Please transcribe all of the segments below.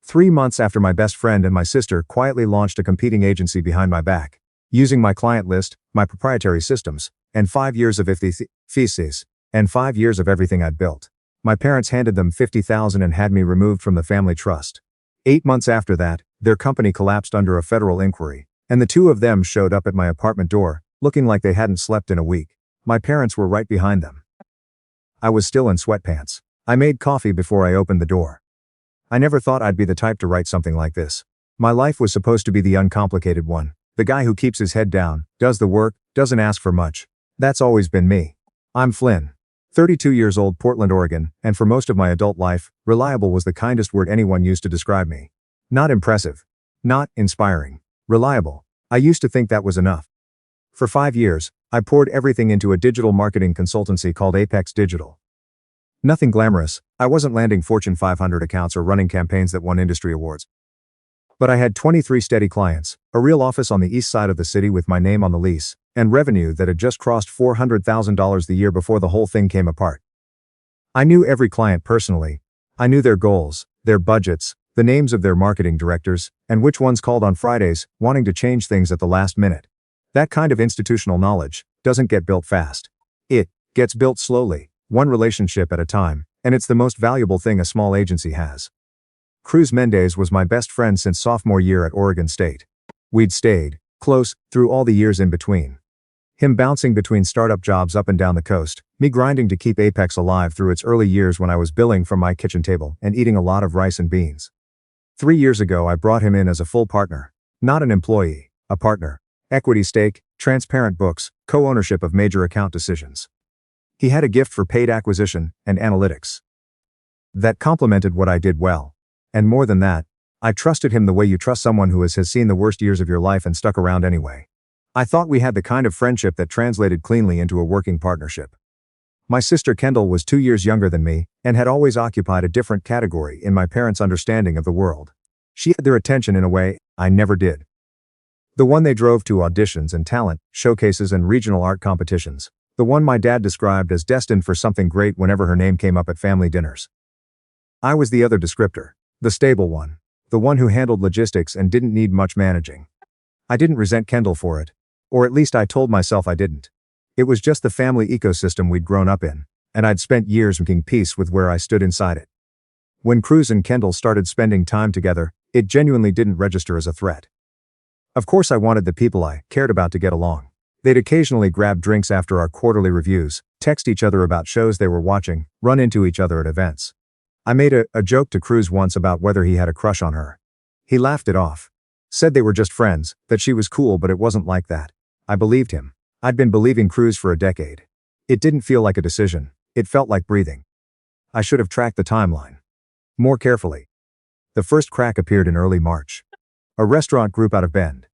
3 months after my best friend and my sister quietly launched a competing agency behind my back, using my client list, my proprietary systems, and 5 years of feces, and 5 years of everything I'd built. My parents handed them $50,000 and had me removed from the family trust. 8 months after that, their company collapsed under a federal inquiry, and the two of them showed up at my apartment door, looking like they hadn't slept in a week. My parents were right behind them. I was still in sweatpants. I made coffee before I opened the door. I never thought I'd be the type to write something like this. My life was supposed to be the uncomplicated one, the guy who keeps his head down, does the work, doesn't ask for much. That's always been me. I'm Flynn. 32 years old, Portland, Oregon, and for most of my adult life, reliable was the kindest word anyone used to describe me. Not impressive. Not inspiring. Reliable. I used to think that was enough. For 5 years, I poured everything into a digital marketing consultancy called Apex Digital. Nothing glamorous, I wasn't landing Fortune 500 accounts or running campaigns that won industry awards. But I had 23 steady clients, a real office on the east side of the city with my name on the lease, and revenue that had just crossed $400,000 the year before the whole thing came apart. I knew every client personally. I knew their goals, their budgets, the names of their marketing directors, and which ones called on Fridays, wanting to change things at the last minute. That kind of institutional knowledge doesn't get built fast. It gets built slowly, one relationship at a time, and it's the most valuable thing a small agency has. Cruz was my best friend since sophomore year at Oregon State. We'd stayed close through all the years in between. Him bouncing between startup jobs up and down the coast, me grinding to keep Apex alive through its early years when I was billing from my kitchen table and eating a lot of rice and beans. 3 years ago I brought him in as a full partner. Not an employee, a partner. Equity stake, transparent books, co-ownership of major account decisions. He had a gift for paid acquisition and analytics that complemented what I did well. And more than that, I trusted him the way you trust someone who has seen the worst years of your life and stuck around anyway. I thought we had the kind of friendship that translated cleanly into a working partnership. My sister Kendall was 2 years younger than me and had always occupied a different category in my parents' understanding of the world. She had their attention in a way I never did. The one they drove to auditions and talent showcases and regional art competitions. The one my dad described as destined for something great whenever her name came up at family dinners. I was the other descriptor, the stable one, the one who handled logistics and didn't need much managing. I didn't resent Kendall for it, or at least I told myself I didn't. It was just the family ecosystem we'd grown up in, and I'd spent years making peace with where I stood inside it. When Cruz and Kendall started spending time together, it genuinely didn't register as a threat. Of course I wanted the people I cared about to get along. They'd occasionally grab drinks after our quarterly reviews, text each other about shows they were watching, run into each other at events. I made a joke to Cruz once about whether he had a crush on her. He laughed it off. Said they were just friends, that she was cool but it wasn't like that. I believed him. I'd been believing Cruz for a decade. It didn't feel like a decision. It felt like breathing. I should have tracked the timeline more carefully. The first crack appeared in early March. A restaurant group out of Bend.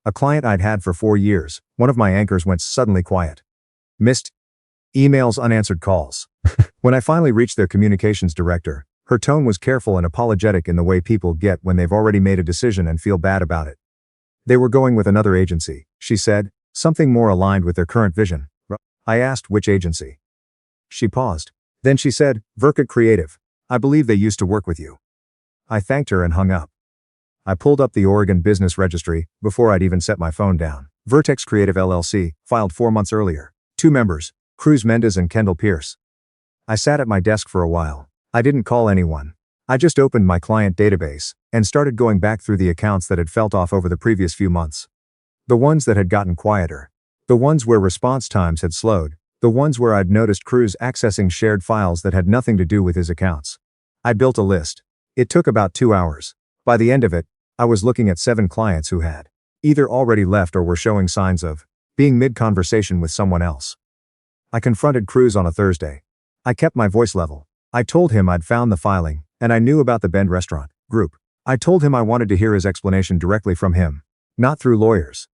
A client I'd had for 4 years, one of my anchors went suddenly quiet. Missed emails, unanswered calls. When I finally reached their communications director, her tone was careful and apologetic in the way people get when they've already made a decision and feel bad about it. They were going with another agency, she said, something more aligned with their current vision. I asked which agency. She paused. Then she said, Vertex Creative. I believe they used to work with you. I thanked her and hung up. I pulled up the Oregon Business Registry before I'd even set my phone down. Vertex Creative LLC, filed 4 months earlier. 2 members, Cruz and Kendall Pierce. I sat at my desk for a while. I didn't call anyone. I just opened my client database and started going back through the accounts that had felt off over the previous few months. The ones that had gotten quieter. The ones where response times had slowed. The ones where I'd noticed Cruz accessing shared files that had nothing to do with his accounts. I built a list. It took about 2 hours. By the end of it, I was looking at 7 clients who had either already left or were showing signs of being mid-conversation with someone else. I confronted Cruz on a Thursday. I kept my voice level. I told him I'd found the filing, and I knew about the Bend restaurant group. I told him I wanted to hear his explanation directly from him, not through lawyers.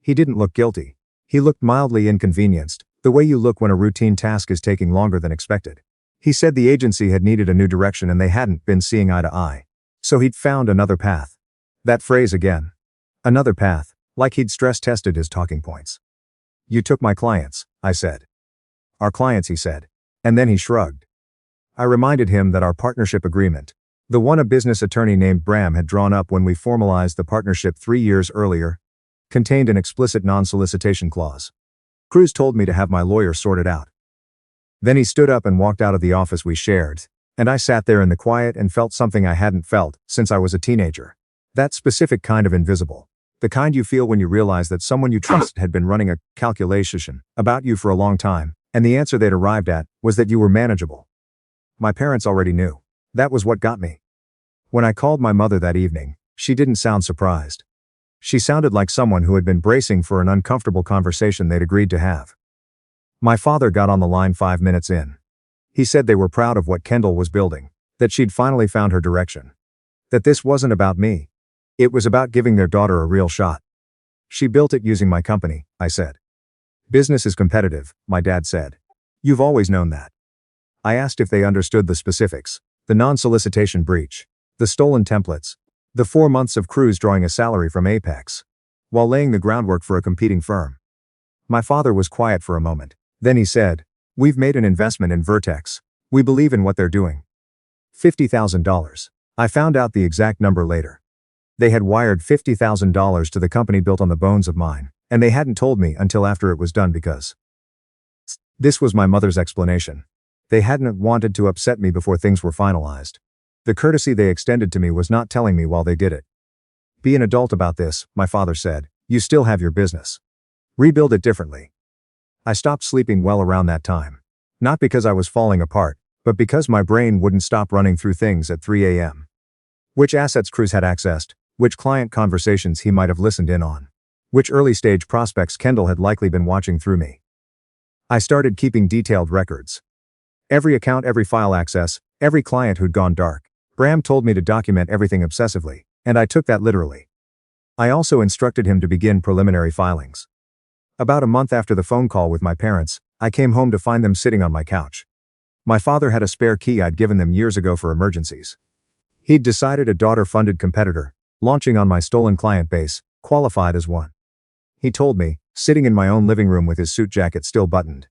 He didn't look guilty. He looked mildly inconvenienced, the way you look when a routine task is taking longer than expected. He said the agency had needed a new direction and they hadn't been seeing eye to eye. So he'd found another path. That phrase again. Another path, like he'd stress-tested his talking points. You took my clients, I said. Our clients, he said. And then he shrugged. I reminded him that our partnership agreement The one a business attorney named Bram had drawn up when we formalized the partnership 3 years earlier, contained an explicit non-solicitation clause. Cruz told me to have my lawyer sort it out. Then he stood up and walked out of the office we shared, and I sat there in the quiet and felt something I hadn't felt since I was a teenager. That specific kind of invisible. The kind you feel when you realize that someone you trust had been running a calculation about you for a long time, and the answer they'd arrived at was that you were manageable. My parents already knew. That was what got me. When I called my mother that evening, she didn't sound surprised. She sounded like someone who had been bracing for an uncomfortable conversation they'd agreed to have. My father got on the line 5 minutes in. He said they were proud of what Kendall was building, that she'd finally found her direction. That this wasn't about me. It was about giving their daughter a real shot. She built it using my company, I said. Business is competitive, my dad said. You've always known that. I asked if they understood the specifics, the non-solicitation breach, the stolen templates, the 4 months of Cruz drawing a salary from Apex, while laying the groundwork for a competing firm. My father was quiet for a moment. Then he said, "We've made an investment in Vertex. We believe in what they're doing." $50,000. I found out the exact number later. They had wired $50,000 to the company built on the bones of mine, and they hadn't told me until after it was done because. This was my mother's explanation. They hadn't wanted to upset me before things were finalized. The courtesy they extended to me was not telling me while they did it. Be an adult about this, my father said. You still have your business. Rebuild it differently. I stopped sleeping well around that time. Not because I was falling apart, but because my brain wouldn't stop running through things at 3 a.m. Which assets Cruz had accessed, which client conversations he might have listened in on, which early-stage prospects Kendall had likely been watching through me. I started keeping detailed records. Every account, every file access, every client who'd gone dark. Bram told me to document everything obsessively, and I took that literally. I also instructed him to begin preliminary filings. About a month after the phone call with my parents, I came home to find them sitting on my couch. My father had a spare key I'd given them years ago for emergencies. He'd decided a daughter-funded competitor, launching on my stolen client base, qualified as one. He told me, sitting in my own living room with his suit jacket still buttoned,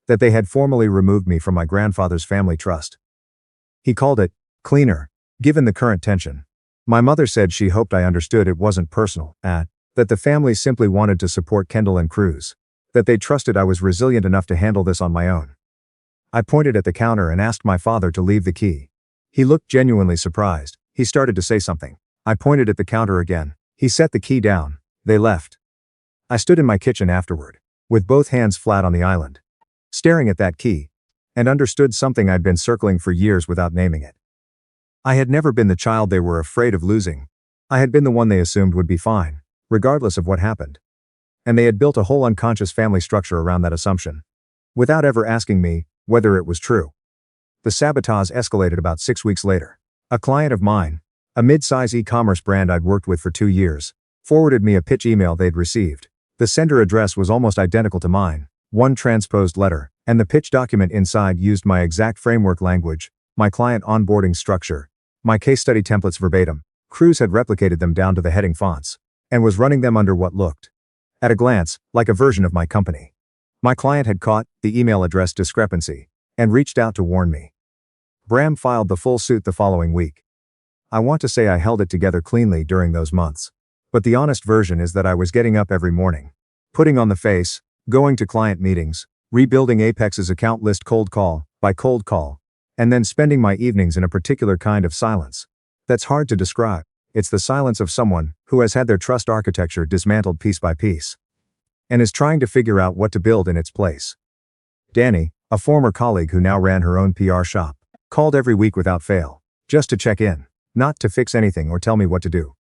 that they had formally removed me from my grandfather's family trust. He called it cleaner, given the current tension. My mother said she hoped I understood it wasn't personal, that the family simply wanted to support Kendall and Cruz, that they trusted I was resilient enough to handle this on my own. I pointed at the counter and asked my father to leave the key. He looked genuinely surprised. He started to say something. I pointed at the counter again. He set the key down. They left. I stood in my kitchen afterward, with both hands flat on the island, staring at that key, and understood something I'd been circling for years without naming it. I had never been the child they were afraid of losing. I had been the one they assumed would be fine, regardless of what happened. And they had built a whole unconscious family structure around that assumption, without ever asking me whether it was true. The sabotage escalated about 6 weeks later. A client of mine, a mid-size e-commerce brand I'd worked with for 2 years, forwarded me a pitch email they'd received. The sender address was almost identical to mine, one transposed letter, and the pitch document inside used my exact framework language, my client onboarding structure, my case study templates verbatim. Cruz had replicated them down to the heading fonts, and was running them under what looked, at a glance, like a version of my company. My client had caught the email address discrepancy, and reached out to warn me. Bram filed the full suit the following week. I want to say I held it together cleanly during those months. But the honest version is that I was getting up every morning, putting on the face, going to client meetings, rebuilding Apex's account list cold call by cold call, and then spending my evenings in a particular kind of silence. That's hard to describe. It's the silence of someone who has had their trust architecture dismantled piece by piece, and is trying to figure out what to build in its place. Danny, a former colleague who now ran her own PR shop, called every week without fail, just to check in, not to fix anything or tell me what to do.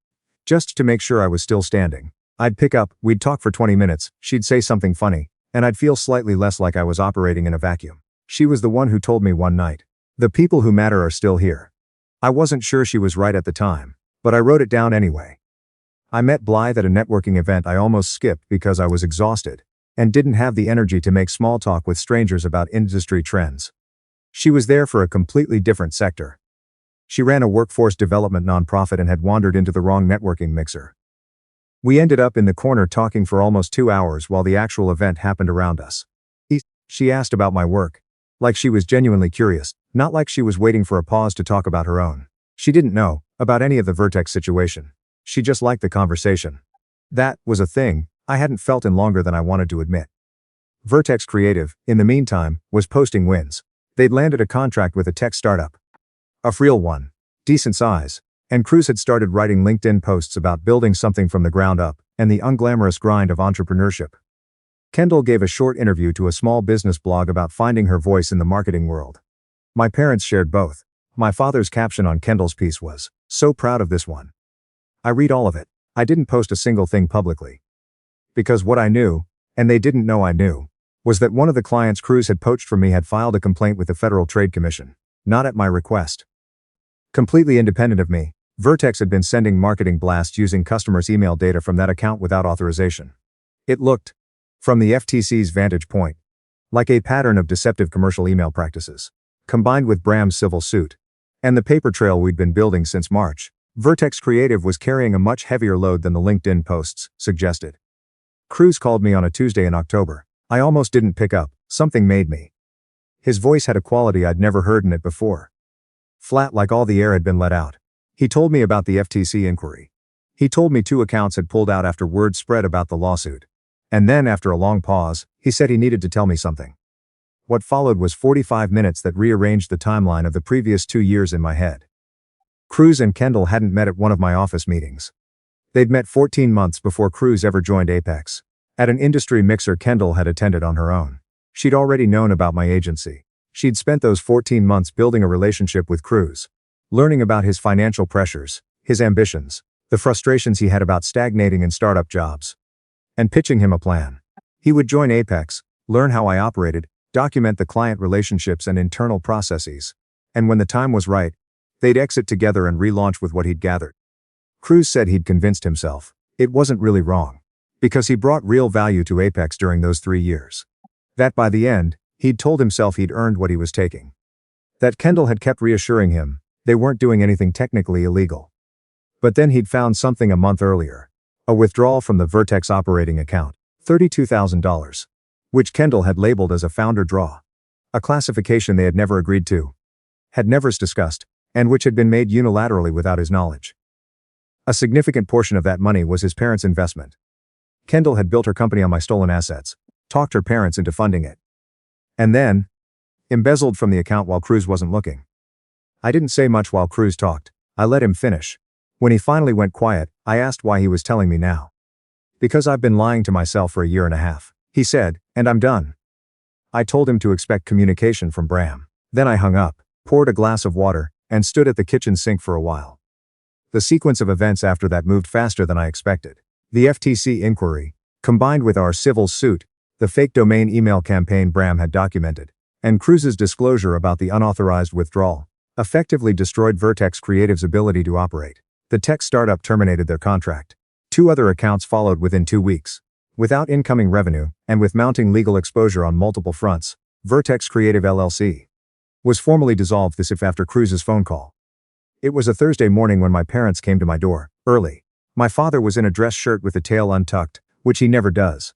Just to make sure I was still standing. I'd pick up, we'd talk for 20 minutes, she'd say something funny, and I'd feel slightly less like I was operating in a vacuum. She was the one who told me one night, "The people who matter are still here." I wasn't sure she was right at the time, but I wrote it down anyway. I met Blythe at a networking event I almost skipped because I was exhausted, and didn't have the energy to make small talk with strangers about industry trends. She was there for a completely different sector. She ran a workforce development nonprofit and had wandered into the wrong networking mixer. We ended up in the corner talking for almost 2 hours while the actual event happened around us. She asked about my work. Like she was genuinely curious, not like she was waiting for a pause to talk about her own. She didn't know about any of the Vertex situation. She just liked the conversation. That was a thing I hadn't felt in longer than I wanted to admit. Vertex Creative, in the meantime, was posting wins. They'd landed a contract with a tech startup. A real one. Decent size. And Cruz had started writing LinkedIn posts about building something from the ground up and the unglamorous grind of entrepreneurship. Kendall gave a short interview to a small business blog about finding her voice in the marketing world. My parents shared both. My father's caption on Kendall's piece was, "So proud of this one." I read all of it. I didn't post a single thing publicly. Because what I knew, and they didn't know I knew, was that one of the clients Cruz had poached from me had filed a complaint with the Federal Trade Commission, not at my request. Completely independent of me, Vertex had been sending marketing blasts using customers' email data from that account without authorization. It looked, from the FTC's vantage point, like a pattern of deceptive commercial email practices. Combined with Bram's civil suit and the paper trail we'd been building since March, Vertex Creative was carrying a much heavier load than the LinkedIn posts suggested. Cruz called me on a Tuesday in October. I almost didn't pick up. Something made me. His voice had a quality I'd never heard in it before. Flat, like all the air had been let out. He told me about the FTC inquiry. He told me 2 accounts had pulled out after word spread about the lawsuit. And then, after a long pause, he said he needed to tell me something. What followed was 45 minutes that rearranged the timeline of the previous 2 years in my head. Cruz and Kendall hadn't met at one of my office meetings. They'd met 14 months before Cruz ever joined Apex. At an industry mixer Kendall had attended on her own. She'd already known about my agency. She'd spent those 14 months building a relationship with Cruz, learning about his financial pressures, his ambitions, the frustrations he had about stagnating in startup jobs, and pitching him a plan. He would join Apex, learn how I operated, document the client relationships and internal processes, and when the time was right, they'd exit together and relaunch with what he'd gathered. Cruz said he'd convinced himself it wasn't really wrong, because he brought real value to Apex during those 3 years. That by the end, he'd told himself he'd earned what he was taking. That Kendall had kept reassuring him they weren't doing anything technically illegal. But then he'd found something a month earlier. A withdrawal from the Vertex operating account, $32,000. Which Kendall had labeled as a founder draw. A classification they had never agreed to, had never discussed, and which had been made unilaterally without his knowledge. A significant portion of that money was his parents' investment. Kendall had built her company on my stolen assets, talked her parents into funding it. And then, embezzled from the account while Cruz wasn't looking. I didn't say much while Cruz talked. I let him finish. When he finally went quiet, I asked why he was telling me now. Because I've been lying to myself for a year and a half, he said, and I'm done. I told him to expect communication from Bram. Then I hung up, poured a glass of water, and stood at the kitchen sink for a while. The sequence of events after that moved faster than I expected. The FTC inquiry, combined with our civil suit, the fake domain email campaign Bram had documented, and Cruz's disclosure about the unauthorized withdrawal, effectively destroyed Vertex Creative's ability to operate. The tech startup terminated their contract. 2 other accounts followed within 2 weeks. Without incoming revenue, and with mounting legal exposure on multiple fronts, Vertex Creative LLC was formally dissolved this after Cruz's phone call. It was a Thursday morning when my parents came to my door, early. My father was in a dress shirt with the tail untucked, which he never does.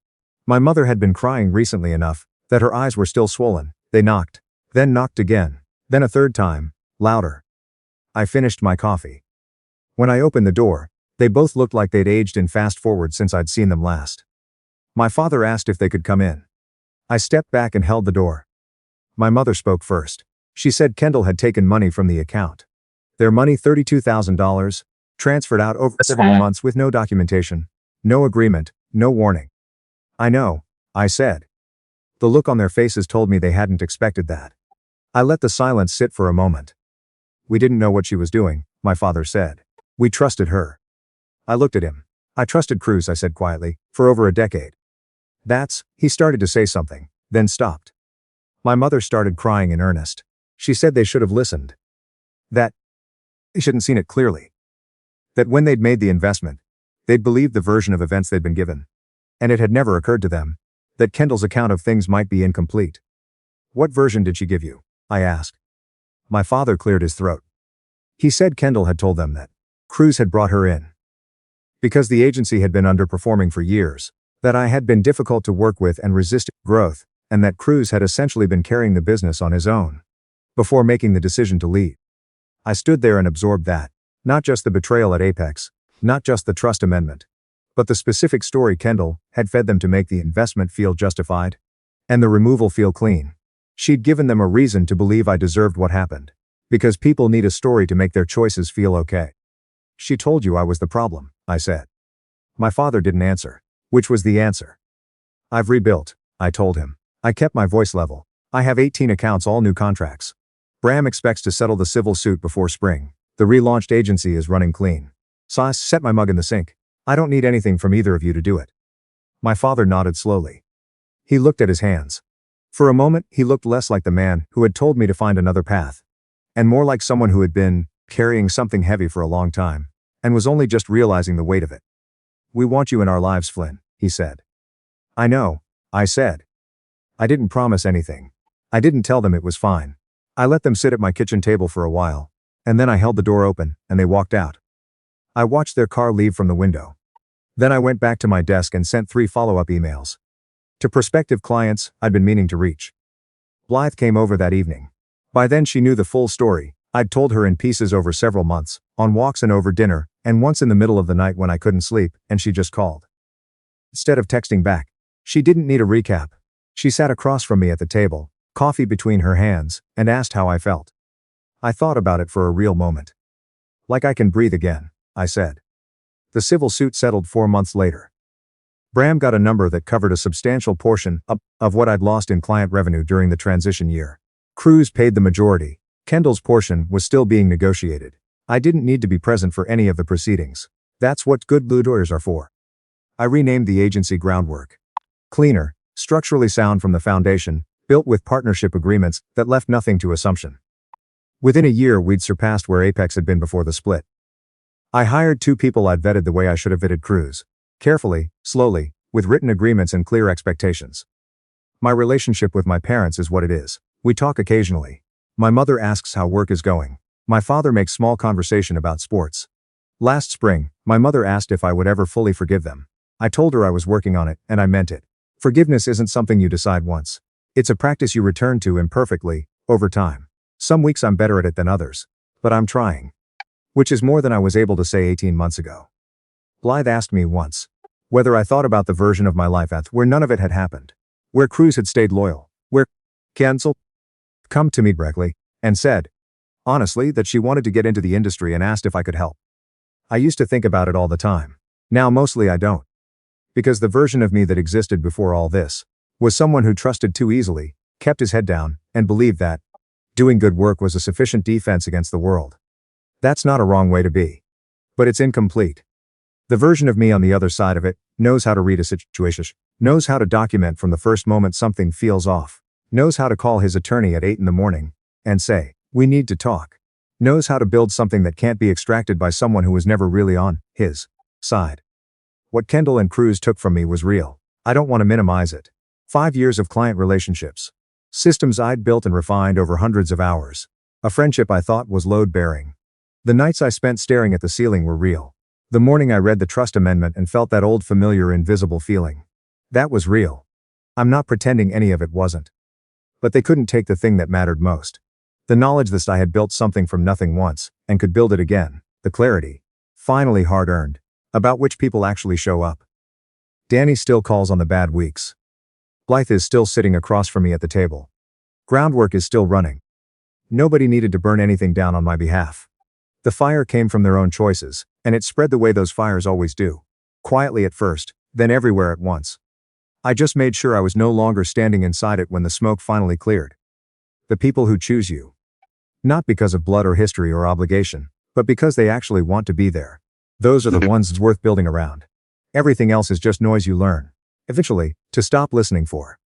My mother had been crying recently enough that her eyes were still swollen. They knocked, then knocked again, then a third time, louder. I finished my coffee. When I opened the door, they both looked like they'd aged in fast forward since I'd seen them last. My father asked if they could come in. I stepped back and held the door. My mother spoke first. She said Kendall had taken money from the account. Their money, $32,000, transferred out over several months with no documentation, no agreement, no warning. I know, I said. The look on their faces told me they hadn't expected that. I let the silence sit for a moment. We didn't know what she was doing, my father said. We trusted her. I looked at him. I trusted Cruz, I said quietly, for over a decade. He started to say something, then stopped. My mother started crying in earnest. She said they should have listened. That they shouldn't seen it clearly. That when they'd made the investment, they'd believed the version of events they'd been given. And it had never occurred to them that Kendall's account of things might be incomplete. What version did she give you? I asked. My father cleared his throat. He said Kendall had told them that Cruz had brought her in because the agency had been underperforming for years, that I had been difficult to work with and resisted growth, and that Cruz had essentially been carrying the business on his own before making the decision to leave. I stood there and absorbed that. Not just the betrayal at Apex, not just the trust amendment, but the specific story Kendall had fed them to make the investment feel justified and the removal feel clean. She'd given them a reason to believe I deserved what happened. Because people need a story to make their choices feel okay. She told you I was the problem, I said. My father didn't answer. Which was the answer? I've rebuilt, I told him. I kept my voice level. I have 18 accounts, all new contracts. Bram expects to settle the civil suit before spring. The relaunched agency is running clean. So I set my mug in the sink. I don't need anything from either of you to do it. My father nodded slowly. He looked at his hands. For a moment, he looked less like the man who had told me to find another path, and more like someone who had been carrying something heavy for a long time, and was only just realizing the weight of it. We want you in our lives, Flynn, he said. I know, I said. I didn't promise anything. I didn't tell them it was fine. I let them sit at my kitchen table for a while, and then I held the door open, and they walked out. I watched their car leave from the window. Then I went back to my desk and sent 3 follow-up emails to prospective clients I'd been meaning to reach. Blythe came over that evening. By then she knew the full story. I'd told her in pieces over several months, on walks and over dinner, and once in the middle of the night when I couldn't sleep, and she just called. Instead of texting back, she didn't need a recap. She sat across from me at the table, coffee between her hands, and asked how I felt. I thought about it for a real moment. Like I can breathe again, I said. The civil suit settled 4 months later. Bram got a number that covered a substantial portion of what I'd lost in client revenue during the transition year. Cruz paid the majority. Kendall's portion was still being negotiated. I didn't need to be present for any of the proceedings. That's what good lawyers are for. I renamed the agency Groundwork. Cleaner, structurally sound from the foundation, built with partnership agreements that left nothing to assumption. Within a year, we'd surpassed where Apex had been before the split. I hired 2 people I'd vetted the way I should have vetted Cruz. Carefully, slowly, with written agreements and clear expectations. My relationship with my parents is what it is. We talk occasionally. My mother asks how work is going. My father makes small conversation about sports. Last spring, my mother asked if I would ever fully forgive them. I told her I was working on it, and I meant it. Forgiveness isn't something you decide once. It's a practice you return to imperfectly, over time. Some weeks I'm better at it than others. But I'm trying. Which is more than I was able to say 18 months ago. Blythe asked me once whether I thought about the version of my life where none of it had happened. Where Cruz had stayed loyal. Where Kendall come to me directly and said, honestly, that she wanted to get into the industry and asked if I could help. I used to think about it all the time. Now mostly I don't. Because the version of me that existed before all this was someone who trusted too easily, kept his head down, and believed that doing good work was a sufficient defense against the world. That's not a wrong way to be. But it's incomplete. The version of me on the other side of it knows how to read a situation, knows how to document from the first moment something feels off, knows how to call his attorney at 8 in the morning and say, we need to talk, knows how to build something that can't be extracted by someone who was never really on his side. What Kendall and Cruz took from me was real. I don't want to minimize it. 5 years of client relationships. Systems I'd built and refined over hundreds of hours. A friendship I thought was load-bearing. The nights I spent staring at the ceiling were real. The morning I read the trust amendment and felt that old familiar invisible feeling. That was real. I'm not pretending any of it wasn't. But they couldn't take the thing that mattered most. The knowledge that I had built something from nothing once, and could build it again. The clarity. Finally hard-earned. About which people actually show up. Danny still calls on the bad weeks. Blythe is still sitting across from me at the table. Groundwork is still running. Nobody needed to burn anything down on my behalf. The fire came from their own choices, and it spread the way those fires always do. Quietly at first, then everywhere at once. I just made sure I was no longer standing inside it when the smoke finally cleared. The people who choose you. Not because of blood or history or obligation, but because they actually want to be there. Those are the ones worth building around. Everything else is just noise you learn, eventually, to stop listening for.